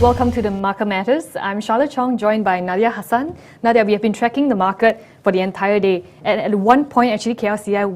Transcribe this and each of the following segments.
Welcome to the Market Matters. I'm Charlotte Chong, joined by Nadia Hassan. Nadia, we have been tracking the market for the entire day. And at one point, actually, KLCI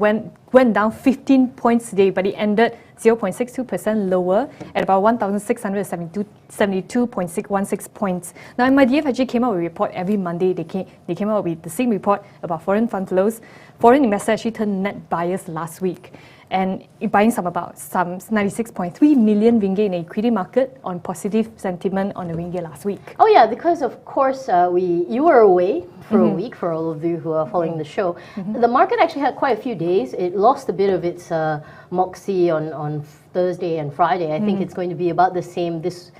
went down 15 points today, but it ended 0.62% lower at about 1,672.16 points. Now, MWE actually came out with a report every Monday. They came out with the same report about foreign fund flows. Foreign investors actually turned net buyers last week, and buying some 96.3 million ringgit in the equity market on positive sentiment on the ringgit last week. Oh yeah, because of course you were away for a week, for all of you who are following the show. The market actually had quite a few days. It lost a bit of its moxie on Thursday and Friday. I think it's going to be about the same this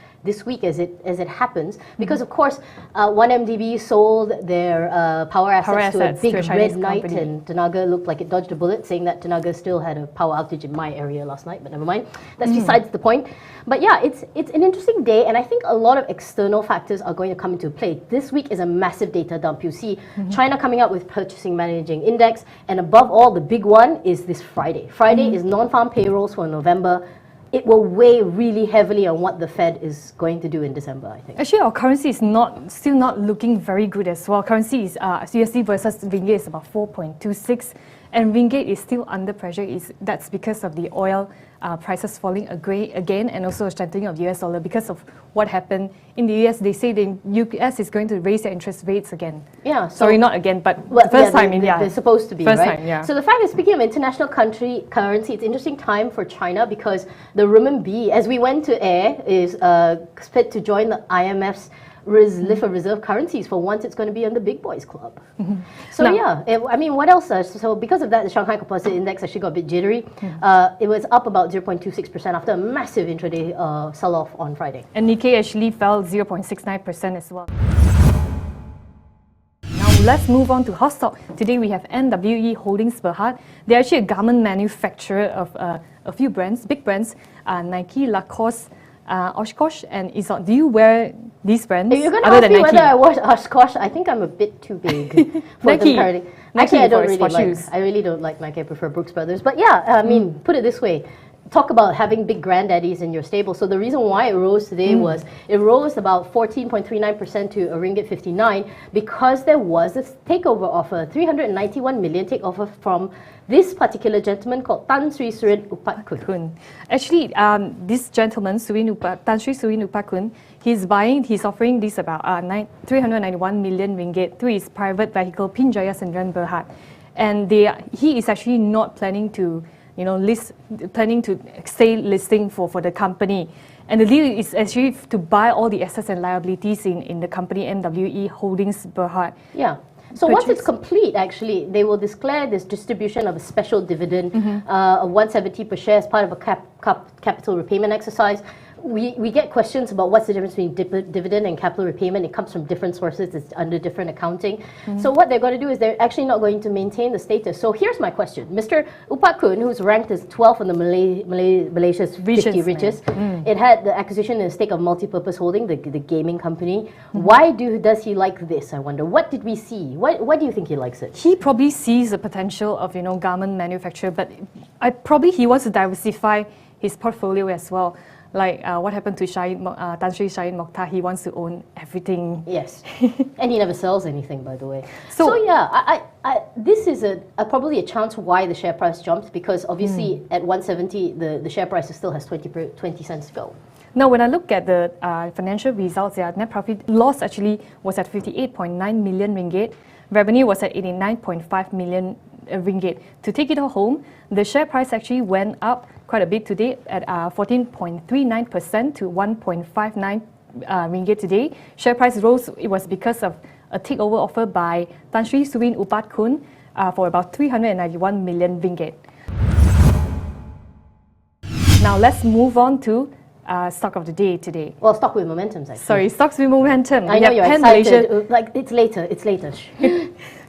week as it happens, because of course 1MDB sold their power assets to a big red night, and Tenaga looked like it dodged a bullet, saying that Tenaga still had a power outage in my area last night, but never mind, that's besides the point. But yeah, it's an interesting day, and I think a lot of external factors are going to come into play. This week is a massive data dump. You see China coming out with Purchasing Managing Index, and above all, the big one is this Friday. Friday is non-farm payrolls for November. It will weigh really heavily on what the Fed is going to do in December, I think. Actually, our currency is still not looking very good as well. Currency is USD versus ringgit is about 4.26, and ringgit is still under pressure. That's because of the oil prices falling again, and also a strengthening of the US dollar because of what happened in the US. They say the US is going to raise their interest rates again. Yeah. Sorry, not again, but the first time in India. They're supposed to be, first right? Time, yeah. So the fact is, speaking of international currency, it's interesting time for China, because the renminbi, as we went to air, is fit to join the IMF's list of reserve currencies. For once, it's going to be in the big boys club. So yeah, I mean, what else? So because of that, the Shanghai Composite Index actually got a bit jittery. It was up about 0.26% after a massive intraday sell-off on Friday. And Nikkei actually fell 0.69% as well. Now let's move on to Hotstocks. Today we have MWE Holdings Bhd. They're actually a garment manufacturer of a few brands, big brands, Nike, Lacoste, Oshkosh and Izod. Do you wear these brands? If you're going to ask me whether I wear Oshkosh, I think I'm a bit too big for Nike. them currently. Nike, actually, I don't really like. shoes. I really don't like Nike. I prefer Brooks Brothers. But yeah, I mean, put it this way. Talk about having big granddaddies in your stable. So the reason why it rose today was it rose about 14.39% to a ringgit 59 because there was a takeover offer, 391 million takeover from this particular gentleman called Tan Sri Surin Upatkoon. Actually, this gentleman, Tan Sri Surin Upatkoon, he's offering this about 391 million ringgit to his private vehicle, Pinjaya Sendran Berhad. And he is actually not planning to planning to stay listing for the company. And the deal is actually to buy all the assets and liabilities in the company MWE Holdings Bhd. Yeah. So once it's complete, actually, they will declare this distribution of a special dividend of 170 per share as part of a capital repayment exercise. We get questions about what's the difference between dividend and capital repayment. It comes from different sources. It's under different accounting. So what they're going to do is they're actually not going to maintain the status. So here's my question. Mr. Upatkoon, who's ranked as 12th on the Malaysia's 50 richest, it had the acquisition and stake of Multipurpose Holding, the gaming company. Why does he like this, I wonder? What did we see? Why do you think he likes it? He probably sees the potential of, garment manufacturer, but he wants to diversify his portfolio as well. Like what happened to Tan Sri Shahid Mokhtar, he wants to own everything. Yes, and he never sells anything, by the way. So yeah, this is probably a chance why the share price jumped, because obviously at 170, the share price still has 20 cents to go. Now, when I look at the financial results, their net profit loss actually was at 58.9 million ringgit. Revenue was at 89.5 million ringgit. To take it all home, the share price actually went up quite a bit today at 14.39% to 1.59 ringgit today. Share price rose. It was because of a takeover offer by Tan Sri Surin Upatkoon for about 391 million ringgit. Now let's move on to stock of the day today. Well, stock with momentum, actually. Sorry, stocks with momentum. I know you're excited. Like it's later.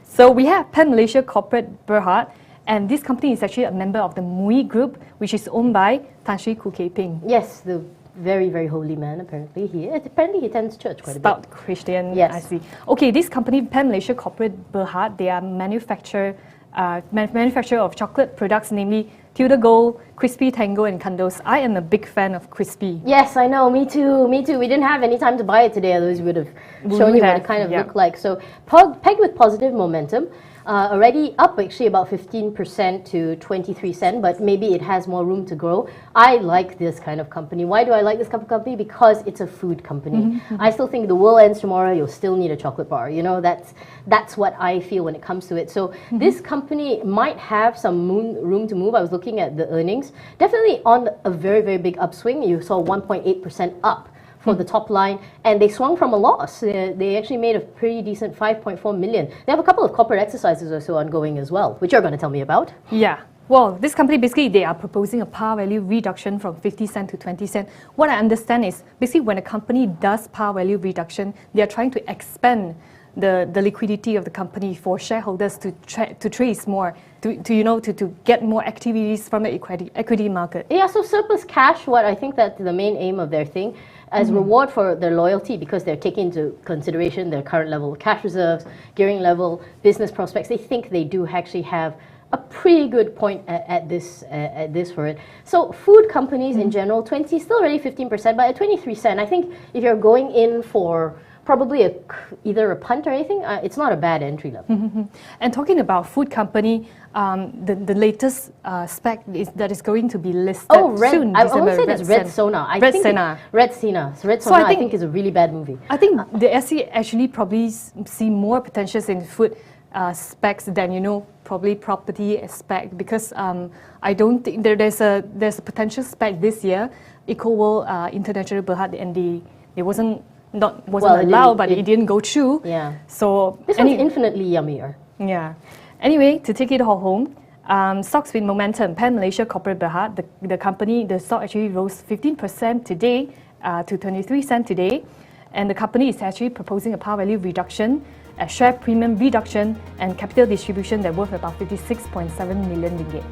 So we have Pan Malaysia Corp Bhd, and this company is actually a member of the MWE Group, which is owned by Tan Sri Kee. Yes, the very, very holy man, apparently. He attends church quite a bit. Stout Christian, yes. I see. Okay, this company, Pan Malaysia Corp Bhd, they are manufacturer of chocolate products, namely Tudor Gold, Crispy Tango and Candles. I am a big fan of Crispy. Yes, I know. Me too. Me too. We didn't have any time to buy it today, otherwise we would have shown you what it kind of looked like. So pegged with positive momentum. Already up actually about 15% to 23 cents, but maybe it has more room to grow. I like this kind of company. Why do I like this kind of company? Because it's a food company. I still think the world ends tomorrow, you'll still need a chocolate bar. You know, that's what I feel when it comes to it. So this company might have some room to move. I was looking at the earnings. Definitely on a very, very big upswing. You saw 1.8% up for the top line, and they swung from a loss. They actually made a pretty decent 5.4 million. They have a couple of corporate exercises also ongoing as well, which you're going to tell me about. Yeah. Well, this company, basically, they are proposing a par value reduction from 50 cents to 20 cents. What I understand is, basically, when a company does par value reduction, they are trying to expand the liquidity of the company for shareholders to trace more, to get more activities from the equity market. Yeah, so surplus cash, what I think that's the main aim of their thing, as reward for their loyalty, because they're taking into consideration their current level of cash reserves, gearing level, business prospects. They think they do actually have a pretty good point at this for it. So food companies in general, still already 15%, but at 23 cents, I think if you're going in for probably either a punt or anything, it's not a bad entry level. And talking about food company, the latest spec that is going to be listed soon. I always say it's Red Sona. Red Sona. I think is a really bad movie. I think the SC actually probably see more potentials in food specs than probably property spec, because I don't think there's a potential spec this year. EcoWorld International Bhd, and they wasn't allowed, but it didn't go through. Yeah. So this one's infinitely yummier. Yeah. Anyway, to take it all home, stocks with momentum. Pan Malaysia Corp Bhd, the stock actually rose 15% today to 23 cents today, and the company is actually proposing a par value reduction, a share premium reduction, and capital distribution that worth about 56.7 million ringgit.